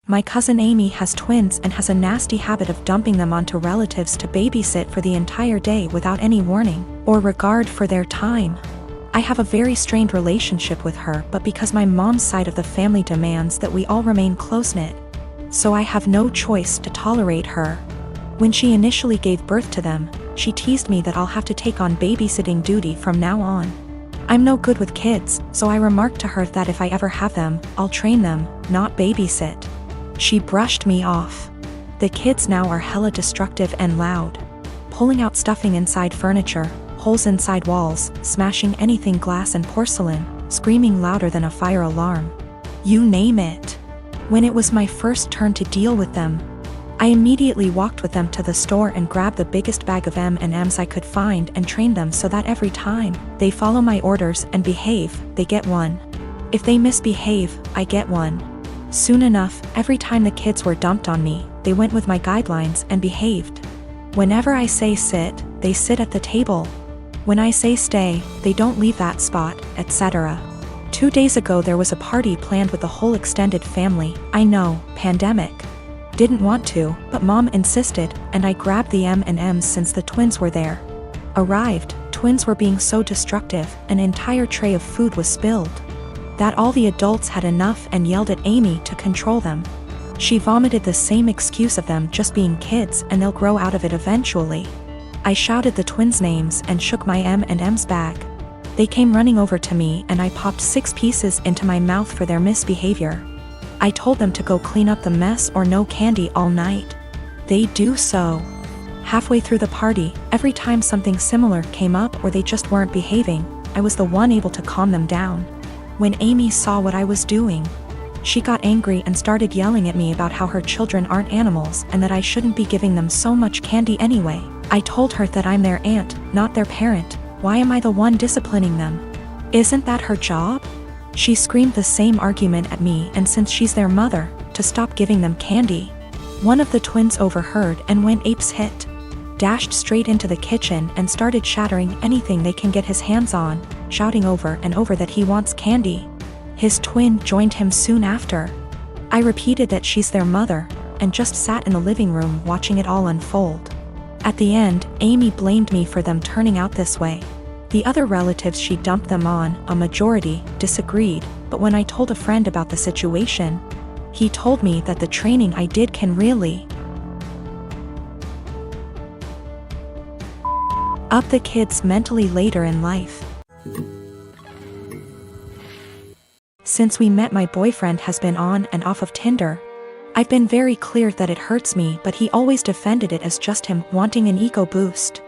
My cousin Amy has twins and has a nasty habit of dumping them onto relatives to babysit for the entire day without any warning or regard for their time. I have a very strained relationship with her, but because my mom's side of the family demands that we all remain close-knit, so I have no choice to tolerate her. When she initially gave birth to them, she teased me that I'll have to take on babysitting duty from now on. I'm no good with kids, so I remarked to her that if I ever have them, I'll train them, not babysit. She brushed me off. The kids now are hella destructive and loud, pulling out stuffing inside furniture, holes inside walls, smashing anything glass and porcelain, screaming louder than a fire alarm. You name it. When it was my first turn to deal with them, I immediately walked with them to the store and grabbed the biggest bag of M&Ms I could find and trained them so that every time they follow my orders and behave, they get one. If they misbehave, I get one. Soon enough, every time the kids were dumped on me, they went with my guidelines and behaved. Whenever I say sit, they sit at the table. When I say stay, they don't leave that spot, etc. 2 days ago there was a party planned with the whole extended family. I know, pandemic. Didn't want to, but mom insisted, and I grabbed the M&Ms since the twins were there. Arrived, twins were being so destructive, an entire tray of food was spilled. That all the adults had enough and yelled at Amy to control them. She vomited the same excuse of them just being kids and they'll grow out of it eventually. I shouted the twins' names and shook my M&Ms bag. They came running over to me and I popped 6 pieces into my mouth for their misbehavior. I told them to go clean up the mess or no candy all night. They do so. Halfway through the party, every time something similar came up or they just weren't behaving, I was the one able to calm them down. When Amy saw what I was doing, she got angry and started yelling at me about how her children aren't animals and that I shouldn't be giving them so much candy anyway. I told her that I'm their aunt, not their parent. Why am I the one disciplining them? Isn't that her job? She screamed the same argument at me, and since she's their mother, to stop giving them candy. One of the twins overheard and went apeshit. Dashed straight into the kitchen and started shattering anything they can get his hands on, shouting over and over that he wants candy. His twin joined him soon after. I repeated that she's their mother, and just sat in the living room watching it all unfold. At the end, Amy blamed me for them turning out this way. The other relatives she dumped them on, a majority, disagreed, but when I told a friend about the situation, he told me that the training I did can really up the kids mentally later in life. Since we met, my boyfriend has been on and off of Tinder. I've been very clear that it hurts me, but he always defended it as just him wanting an ego boost.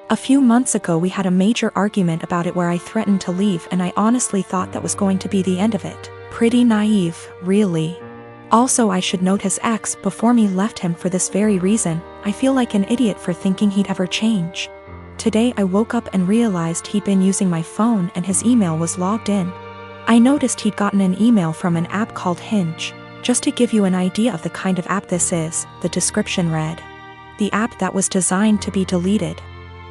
A few months ago we had a major argument about it where I threatened to leave, and I honestly thought that was going to be the end of it. Pretty naive, really. Also, I should note his ex before me left him for this very reason. I feel like an idiot for thinking he'd ever change. Today I woke up and realized he'd been using my phone and his email was logged in. I noticed he'd gotten an email from an app called Hinge. Just to give you an idea of the kind of app this is, the description read: the app that was designed to be deleted.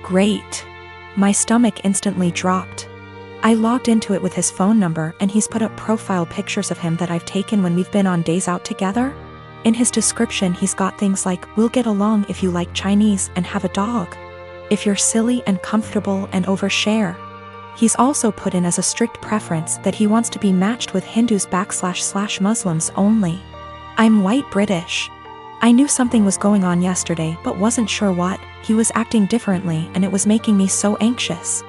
Great. My stomach instantly dropped. I logged into it with his phone number and he's put up profile pictures of him that I've taken when we've been on days out together. In his description he's got things like, "We'll get along if you like Chinese and have a dog. If you're silly and comfortable and overshare." He's also put in as a strict preference that he wants to be matched with Hindus/Muslims only. I'm white British. I knew something was going on yesterday but wasn't sure what. He was acting differently and it was making me so anxious.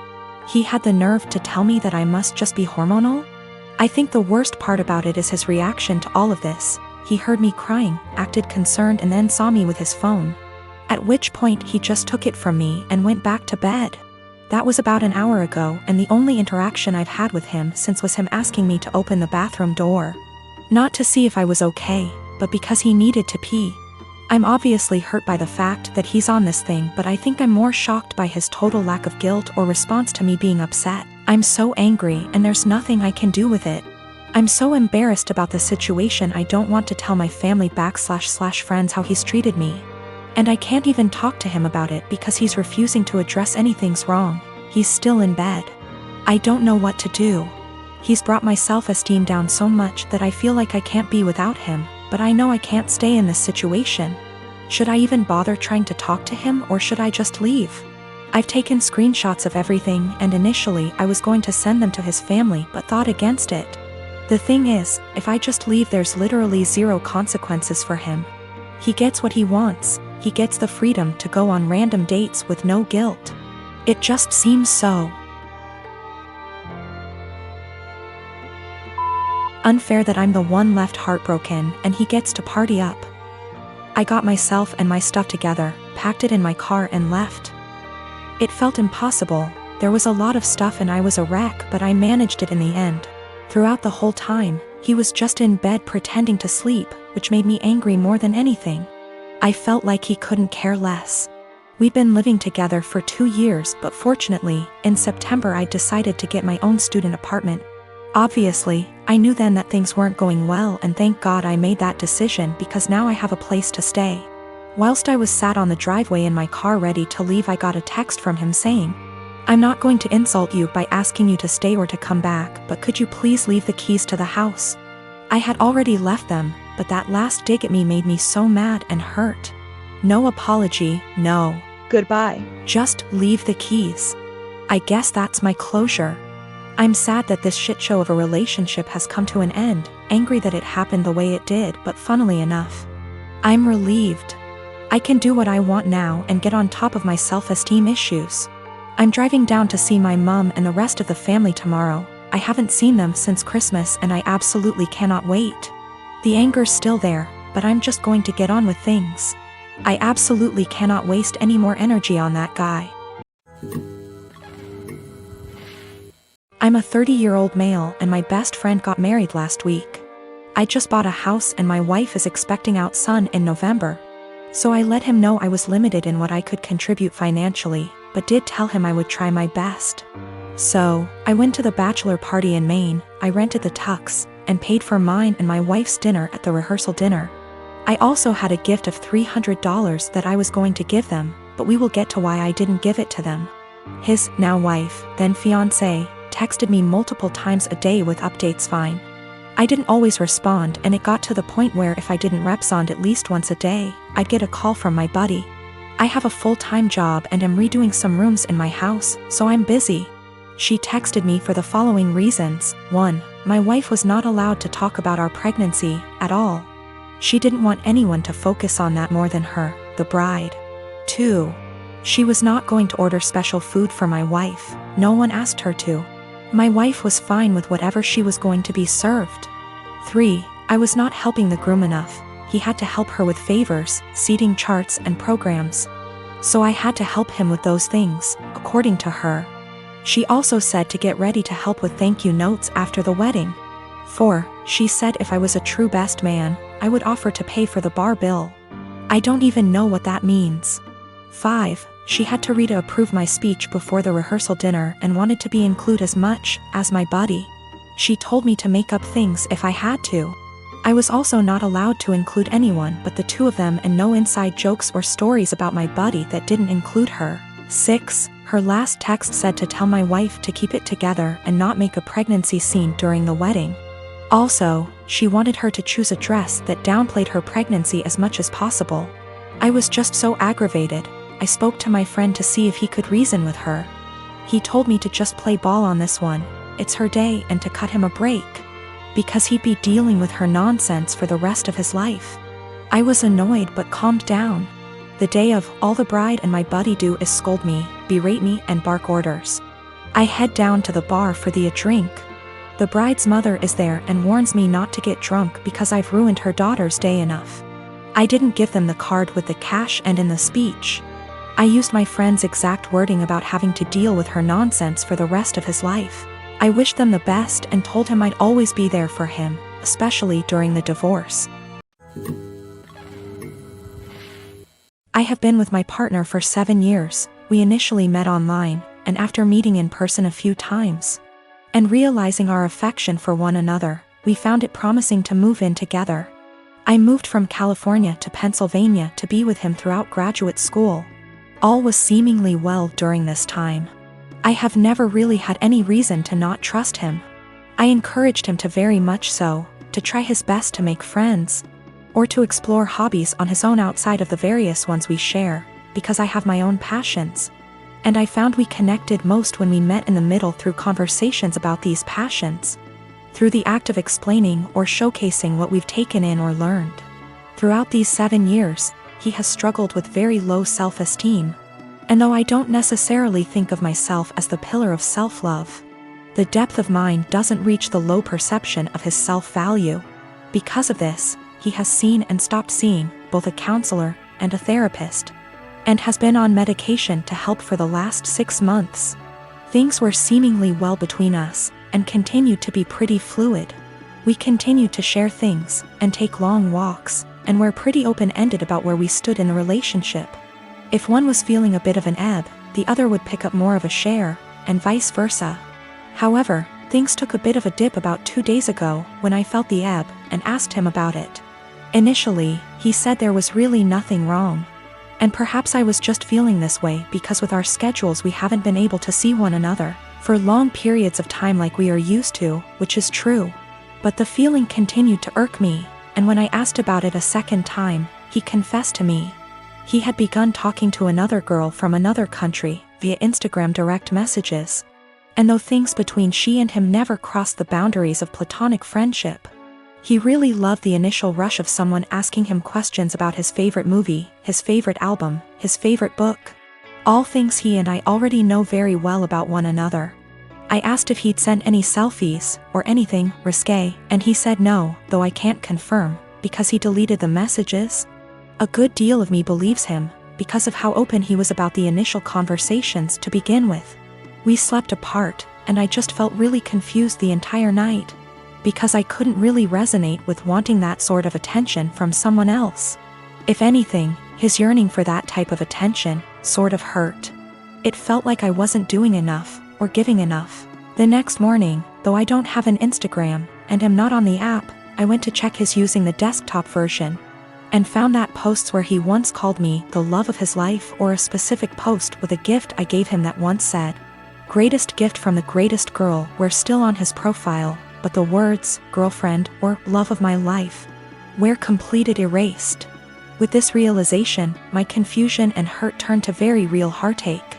He had the nerve to tell me that I must just be hormonal? I think the worst part about it is his reaction to all of this. He heard me crying, acted concerned, and then saw me with his phone. At which point he just took it from me and went back to bed. That was about an hour ago, and the only interaction I've had with him since was him asking me to open the bathroom door. Not to see if I was okay, but because he needed to pee. I'm obviously hurt by the fact that he's on this thing, but I think I'm more shocked by his total lack of guilt or response to me being upset. I'm so angry and there's nothing I can do with it. I'm so embarrassed about the situation I don't want to tell my family / friends how he's treated me. And I can't even talk to him about it because he's refusing to address anything's wrong. He's still in bed. I don't know what to do. He's brought my self-esteem down so much that I feel like I can't be without him, but I know I can't stay in this situation. Should I even bother trying to talk to him, or should I just leave? I've taken screenshots of everything, and initially I was going to send them to his family but thought against it. The thing is, if I just leave, there's literally zero consequences for him. He gets what he wants. He gets the freedom to go on random dates with no guilt. It just seems so unfair that I'm the one left heartbroken and he gets to party up. I got myself and my stuff together, packed it in my car and left. It felt impossible. There was a lot of stuff and I was a wreck, but I managed it in the end. Throughout the whole time, he was just in bed pretending to sleep, which made me angry more than anything. I felt like he couldn't care less. We'd been living together for 2 years, but fortunately, in September I decided to get my own student apartment. Obviously, I knew then that things weren't going well, and thank God I made that decision because now I have a place to stay. Whilst I was sat on the driveway in my car ready to leave, I got a text from him saying, "I'm not going to insult you by asking you to stay or to come back, but could you please leave the keys to the house?" I had already left them, but that last dig at me made me so mad and hurt. No apology, no goodbye. Just leave the keys. I guess that's my closure. I'm sad that this shit show of a relationship has come to an end, angry that it happened the way it did, but funnily enough, I'm relieved. I can do what I want now and get on top of my self-esteem issues. I'm driving down to see my mom and the rest of the family tomorrow. I haven't seen them since Christmas and I absolutely cannot wait. The anger's still there, but I'm just going to get on with things. I absolutely cannot waste any more energy on that guy. I'm a 30-year-old male and my best friend got married last week. I just bought a house and my wife is expecting our son in November. So I let him know I was limited in what I could contribute financially, but did tell him I would try my best. So, I went to the bachelor party in Maine, I rented the tux, and paid for mine and my wife's dinner at the rehearsal dinner. I also had a gift of $300 that I was going to give them, but we will get to why I didn't give it to them. His now wife, then fiancé, texted me multiple times a day with updates fine. I didn't always respond, and it got to the point where if I didn't respond at least once a day, I'd get a call from my buddy. I have a full-time job and am redoing some rooms in my house, so I'm busy. She texted me for the following reasons. 1. My wife was not allowed to talk about our pregnancy at all. She didn't want anyone to focus on that more than her, the bride. 2. She was not going to order special food for my wife. No one asked her to. My wife was fine with whatever she was going to be served. 3. I was not helping the groom enough. He had to help her with favors, seating charts and programs. So I had to help him with those things, according to her. She also said to get ready to help with thank you notes after the wedding. 4. She said if I was a true best man, I would offer to pay for the bar bill. I don't even know what that means. 5. She had to read to approve my speech before the rehearsal dinner and wanted to be included as much as my buddy. She told me to make up things if I had to. I was also not allowed to include anyone but the two of them, and no inside jokes or stories about my buddy that didn't include her. 6. Her last text said to tell my wife to keep it together and not make a pregnancy scene during the wedding. Also, she wanted her to choose a dress that downplayed her pregnancy as much as possible. I was just so aggravated. I spoke to my friend to see if he could reason with her. He told me to just play ball on this one. It's her day, and to cut him a break, because he'd be dealing with her nonsense for the rest of his life. I was annoyed but calmed down. The day of, all the bride and my buddy do is scold me, berate me and bark orders. I head down to the bar for a drink. The bride's mother is there and warns me not to get drunk because I've ruined her daughter's day enough. I didn't give them the card with the cash, and in the speech, I used my friend's exact wording about having to deal with her nonsense for the rest of his life. I wished them the best and told him I'd always be there for him, especially during the divorce. I have been with my partner for 7 years. We initially met online, and after meeting in person a few times and realizing our affection for one another, we found it promising to move in together. I moved from California to Pennsylvania to be with him throughout graduate school. All was seemingly well during this time. I have never really had any reason to not trust him. I encouraged him to, very much so, to try his best to make friends. or to explore hobbies on his own outside of the various ones we share, because I have my own passions. And I found we connected most when we met in the middle through conversations about these passions, through the act of explaining or showcasing what we've taken in or learned. Throughout these 7 years, he has struggled with very low self-esteem. And though I don't necessarily think of myself as the pillar of self-love, the depth of mine doesn't reach the low perception of his self-value. Because of this, he has seen and stopped seeing both a counselor and a therapist, and has been on medication to help for the last 6 months. Things were seemingly well between us, and continued to be pretty fluid. We continued to share things, and take long walks, and were pretty open-ended about where we stood in the relationship. If one was feeling a bit of an ebb, the other would pick up more of a share, and vice versa. However, things took a bit of a dip about 2 days ago when I felt the ebb and asked him about it. Initially, he said there was really nothing wrong. And perhaps I was just feeling this way because with our schedules we haven't been able to see one another for long periods of time like we are used to, which is true. But the feeling continued to irk me, and when I asked about it a second time, he confessed to me. He had begun talking to another girl from another country via Instagram direct messages. And though things between she and him never crossed the boundaries of platonic friendship, he really loved the initial rush of someone asking him questions about his favorite movie, his favorite album, his favorite book. All things he and I already know very well about one another. I asked if he'd sent any selfies, or anything risque, and he said no, though I can't confirm, because he deleted the messages. A good deal of me believes him, because of how open he was about the initial conversations to begin with. We slept apart, and I just felt really confused the entire night, because I couldn't really resonate with wanting that sort of attention from someone else. If anything, his yearning for that type of attention sort of hurt. It felt like I wasn't doing enough, or giving enough. The next morning, though I don't have an Instagram, and am not on the app, I went to check his using the desktop version, and found that posts where he once called me the love of his life, or a specific post with a gift I gave him that once said, "Greatest gift from the greatest girl," were still on his profile, but the words, girlfriend, or love of my life, were completed erased. With this realization, my confusion and hurt turned to very real heartache.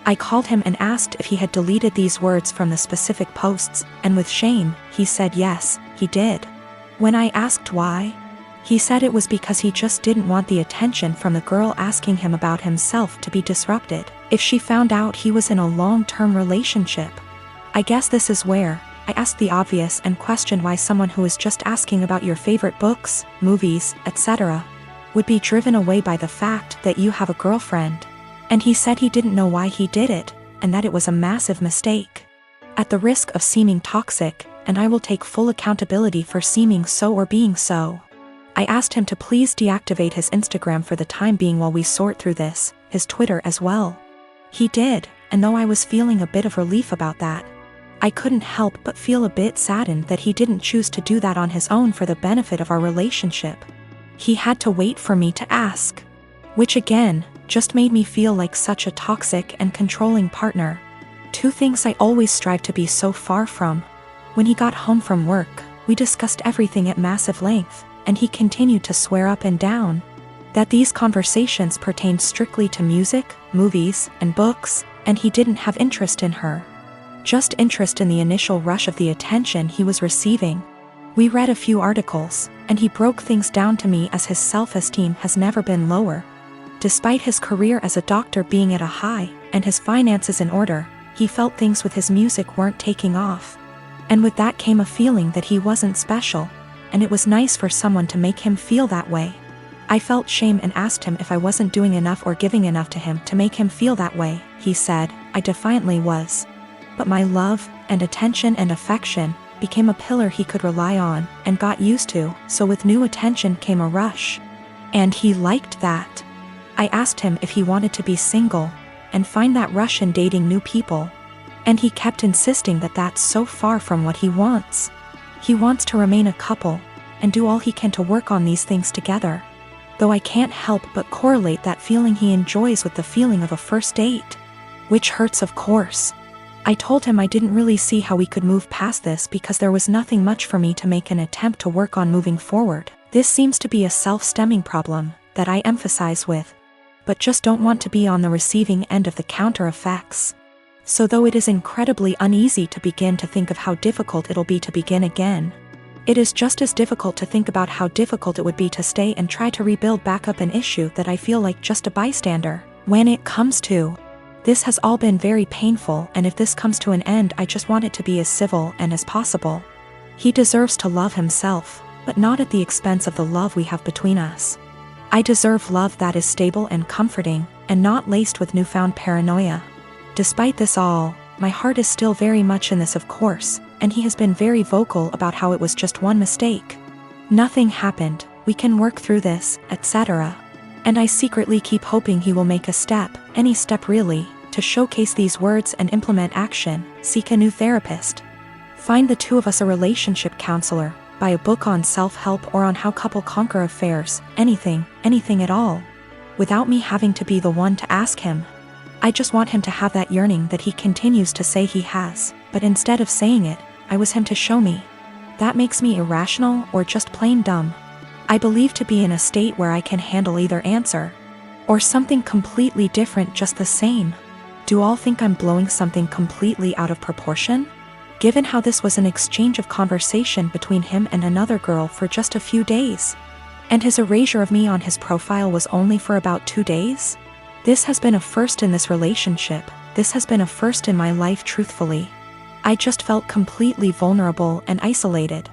I called him and asked if he had deleted these words from the specific posts, and with shame, he said yes, he did. When I asked why, he said it was because he just didn't want the attention from the girl asking him about himself to be disrupted if she found out he was in a long-term relationship. I guess this is where I asked the obvious and questioned why someone who is just asking about your favorite books, movies, etc., would be driven away by the fact that you have a girlfriend. And he said he didn't know why he did it, and that it was a massive mistake. At the risk of seeming toxic, and I will take full accountability for seeming so or being so, I asked him to please deactivate his Instagram for the time being while we sort through this, his Twitter as well. He did, and though I was feeling a bit of relief about that, I couldn't help but feel a bit saddened that he didn't choose to do that on his own for the benefit of our relationship. He had to wait for me to ask, which again, just made me feel like such a toxic and controlling partner. Two things I always strive to be so far from. When he got home from work, we discussed everything at massive length, and he continued to swear up and down that these conversations pertained strictly to music, movies, and books, and he didn't have interest in her. Just interest in the initial rush of the attention he was receiving. We read a few articles, and he broke things down to me as his self-esteem has never been lower. Despite his career as a doctor being at a high, and his finances in order, he felt things with his music weren't taking off. And with that came a feeling that he wasn't special, and it was nice for someone to make him feel that way. I felt shame and asked him if I wasn't doing enough or giving enough to him to make him feel that way. He said, I defiantly was. But my love, and attention and affection, became a pillar he could rely on, and got used to, so with new attention came a rush. And he liked that. I asked him if he wanted to be single, and find that rush in dating new people. And he kept insisting that that's so far from what he wants. He wants to remain a couple, and do all he can to work on these things together. Though I can't help but correlate that feeling he enjoys with the feeling of a first date. Which hurts, of course. I told him I didn't really see how we could move past this because there was nothing much for me to make an attempt to work on moving forward. This seems to be a self-stemming problem that I emphasize with, but just don't want to be on the receiving end of the counter effects. So though it is incredibly uneasy to begin to think of how difficult it'll be to begin again, it is just as difficult to think about how difficult it would be to stay and try to rebuild back up an issue that I feel like just a bystander. When it comes to, this has all been very painful, and if this comes to an end, I just want it to be as civil and as possible. He deserves to love himself, but not at the expense of the love we have between us. I deserve love that is stable and comforting, and not laced with newfound paranoia. Despite this all, my heart is still very much in this, of course, and he has been very vocal about how it was just one mistake. Nothing happened, we can work through this, etc. And I secretly keep hoping he will make a step, any step really, to showcase these words and implement action, seek a new therapist. Find the two of us a relationship counselor, buy a book on self-help or on how couple conquer affairs, anything at all. Without me having to be the one to ask him. I just want him to have that yearning that he continues to say he has, but instead of saying it, I was him to show me. That makes me irrational or just plain dumb. I believe to be in a state where I can handle either answer, or something completely different just the same. Do all think I'm blowing something completely out of proportion? Given how this was an exchange of conversation between him and another girl for just a few days, and his erasure of me on his profile was only for about 2 days? This has been a first in this relationship, this has been a first in my life truthfully. I just felt completely vulnerable and isolated.